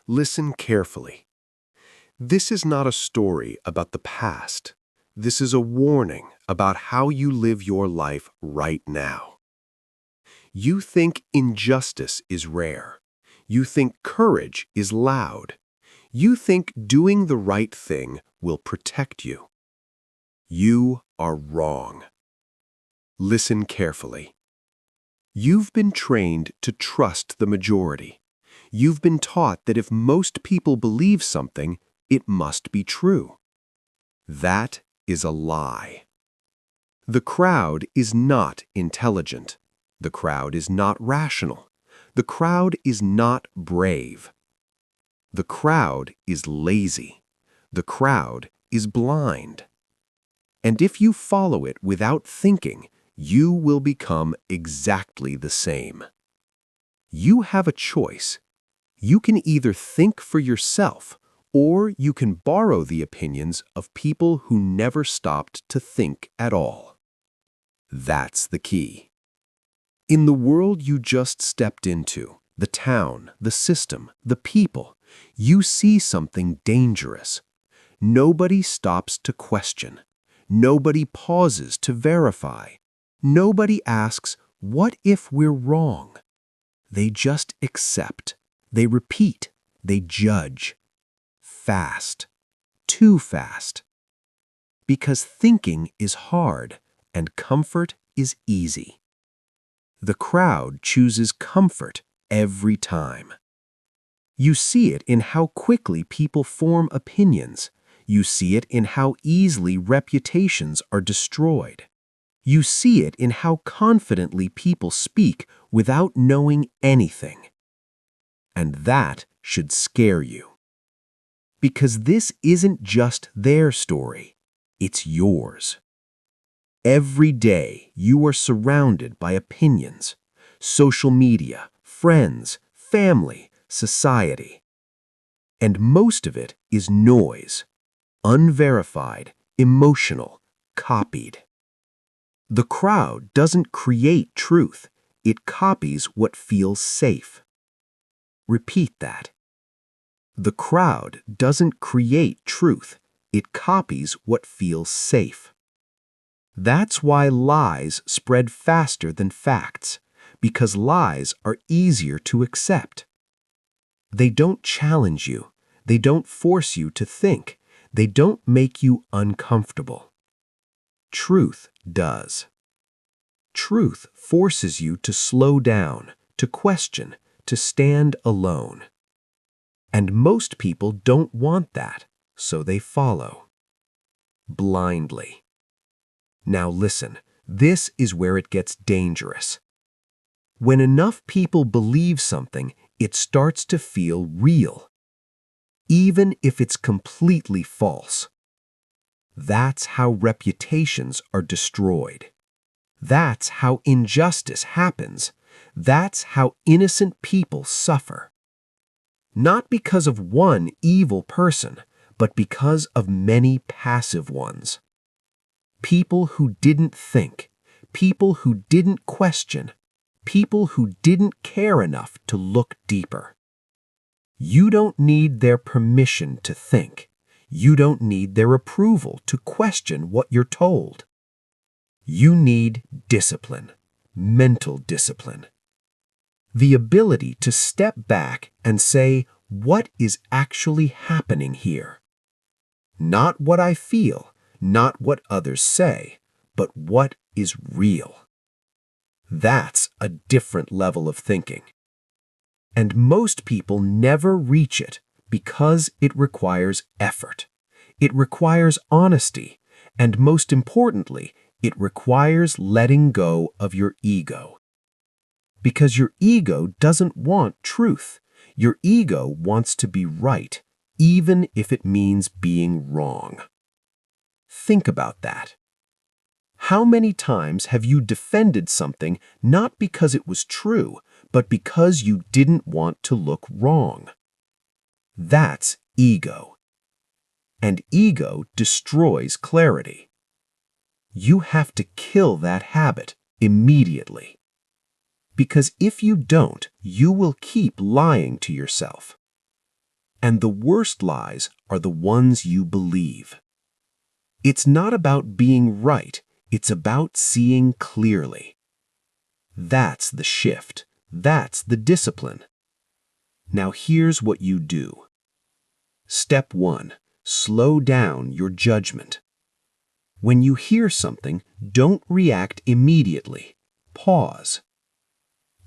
Listen carefully. This is not a story about the past. This is a warning about how you live your life right now. You think injustice is rare. You think courage is loud. You think doing the right thing will protect you. You are wrong. Listen carefully. You've been trained to trust the majority. You've been taught that if most people believe something, it must be true. That is a lie. The crowd is not intelligent. The crowd is not rational. The crowd is not brave. The crowd is lazy. The crowd is blind. And if you follow it without thinking, you will become exactly the same. You have a choice. You can either think for yourself, or you can borrow the opinions of people who never stopped to think at all. That's the key. In the world you just stepped into, the town, the system, the people, you see something dangerous. Nobody stops to question. Nobody pauses to verify. Nobody asks, what if we're wrong? They just accept. They repeat. They judge. Fast. Too fast. Because thinking is hard and comfort is easy. The crowd chooses comfort every time. You see it in how quickly people form opinions. You see it in how easily reputations are destroyed. You see it in how confidently people speak without knowing anything. And that should scare you. Because this isn't just their story, it's yours. Every day you are surrounded by opinions, social media, friends, family, society. And most of it is noise, unverified, emotional, copied. The crowd doesn't create truth, it copies what feels safe. Repeat that. The crowd doesn't create truth, it copies what feels safe. That's why lies spread faster than facts, because lies are easier to accept. They don't challenge you, they don't force you to think, they don't make you uncomfortable. Truth does. Truth forces you to slow down, to question, to stand alone. And most people don't want that, so they follow. Blindly. Now listen, this is where it gets dangerous. When enough people believe something, it starts to feel real, even if it's completely false. That's how reputations are destroyed. That's how injustice happens. That's how innocent people suffer. Not because of one evil person, but because of many passive ones. People who didn't think, people who didn't question, people who didn't care enough to look deeper. You don't need their permission to think. You don't need their approval to question what you're told. You need discipline, mental discipline. The ability to step back and say, what is actually happening here? Not what I feel, not what others say, but what is real. That's a different level of thinking. And most people never reach it because it requires effort. It requires honesty, and most importantly, it requires letting go of your ego. Because your ego doesn't want truth. Your ego wants to be right, even if it means being wrong. Think about that. How many times have you defended something not because it was true, but because you didn't want to look wrong? That's ego. And ego destroys clarity. You have to kill that habit immediately. Because if you don't, you will keep lying to yourself. And the worst lies are the ones you believe. It's not about being right, it's about seeing clearly. That's the shift. That's the discipline. Now here's what you do. Step 1. Slow down your judgment. When you hear something, don't react immediately. Pause.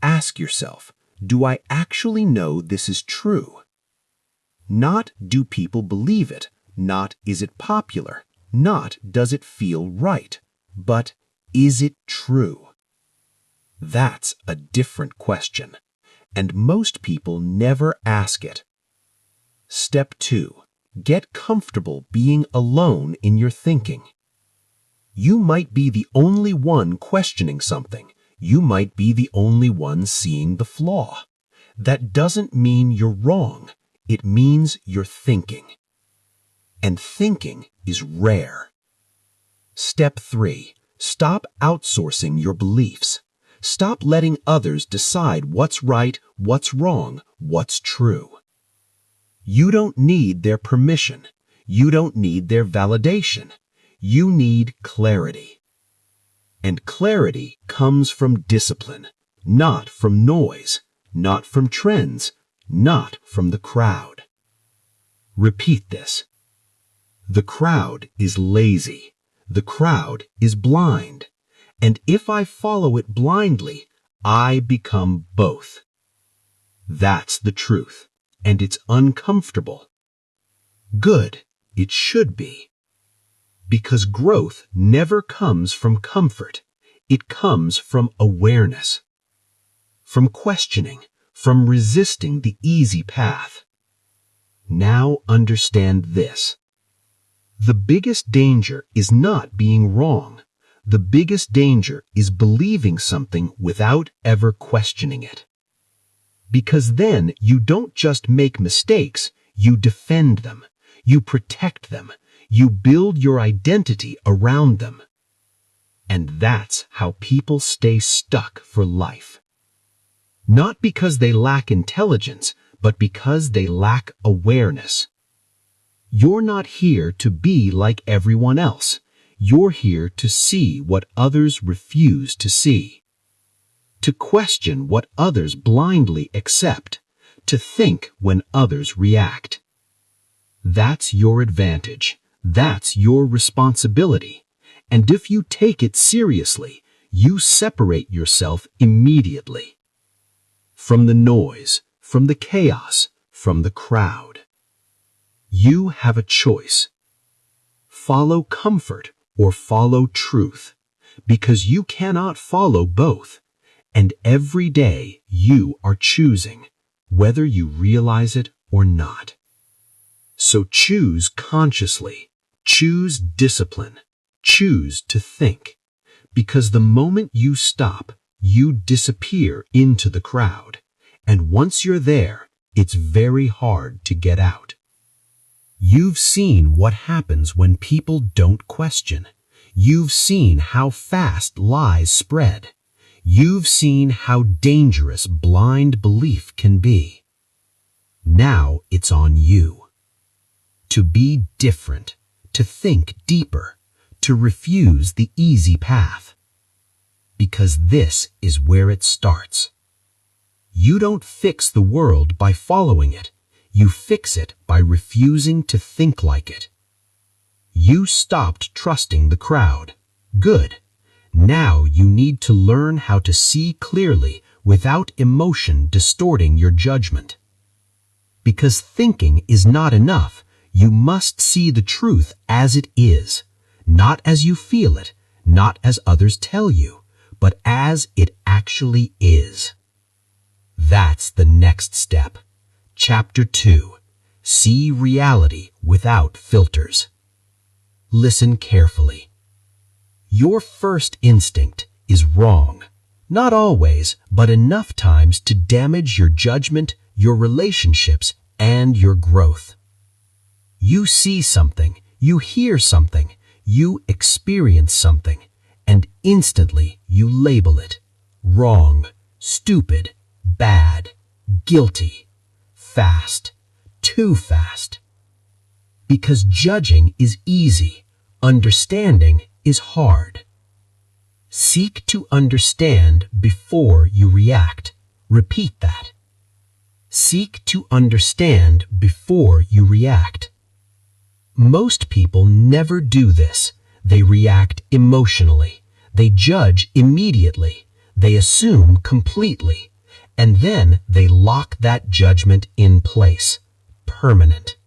Ask yourself, do I actually know this is true? Not do people believe it, not is it popular, not does it feel right, but is it true? That's a different question, and most people never ask it. Step 2. Get comfortable being alone in your thinking. You might be the only one questioning something. You might be the only one seeing the flaw. That doesn't mean you're wrong. It means you're thinking. And thinking is rare. Step 3. Stop outsourcing your beliefs. Stop letting others decide what's right, what's wrong, what's true. You don't need their permission. You don't need their validation. You need clarity. And clarity comes from discipline, not from noise, not from trends, not from the crowd. Repeat this. The crowd is lazy. The crowd is blind. And if I follow it blindly, I become both. That's the truth, and it's uncomfortable. Good, it should be. Because growth never comes from comfort. It comes from awareness, from questioning, from resisting the easy path. Now understand this. The biggest danger is not being wrong. The biggest danger is believing something without ever questioning it. Because then you don't just make mistakes, you defend them, you protect them, you build your identity around them. And that's how people stay stuck for life. Not because they lack intelligence, but because they lack awareness. You're not here to be like everyone else. You're here to see what others refuse to see. To question what others blindly accept. To think when others react. That's your advantage. That's your responsibility. And if you take it seriously, you separate yourself immediately. From the noise, from the chaos, from the crowd. You have a choice. Follow comfort or follow truth, because you cannot follow both. And every day you are choosing, whether you realize it or not. So choose consciously. Choose discipline. Choose to think. Because the moment you stop, you disappear into the crowd. And once you're there, it's very hard to get out. You've seen what happens when people don't question. You've seen how fast lies spread. You've seen how dangerous blind belief can be. Now it's on you. To be different, to think deeper, to refuse the easy path. Because this is where it starts. You don't fix the world by following it. You fix it by refusing to think like it. You stopped trusting the crowd. Good. Now you need to learn how to see clearly without emotion distorting your judgment. Because thinking is not enough. You must see the truth as it is, not as you feel it, not as others tell you, but as it actually is. That's the next step. Chapter 2. See reality without filters. Listen carefully. Your first instinct is wrong. Not always, but enough times to damage your judgment, your relationships, and your growth. You see something, you hear something, you experience something, and instantly you label it wrong, stupid, bad, guilty, fast, too fast. Because judging is easy, understanding is hard. Seek to understand before you react. Repeat that. Seek to understand before you react. Most people never do this. They react emotionally. They judge immediately. They assume completely. And then they lock that judgment in place. Permanent.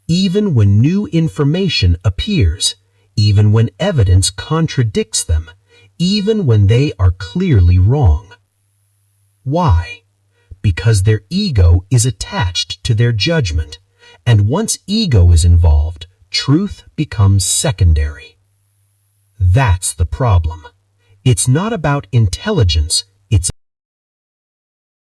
Even when new information appears, even when evidence contradicts them, even when they are clearly wrong. Why? Because their ego is attached to their judgment, and once ego is involved, truth becomes secondary. That's the problem. It's not about intelligence,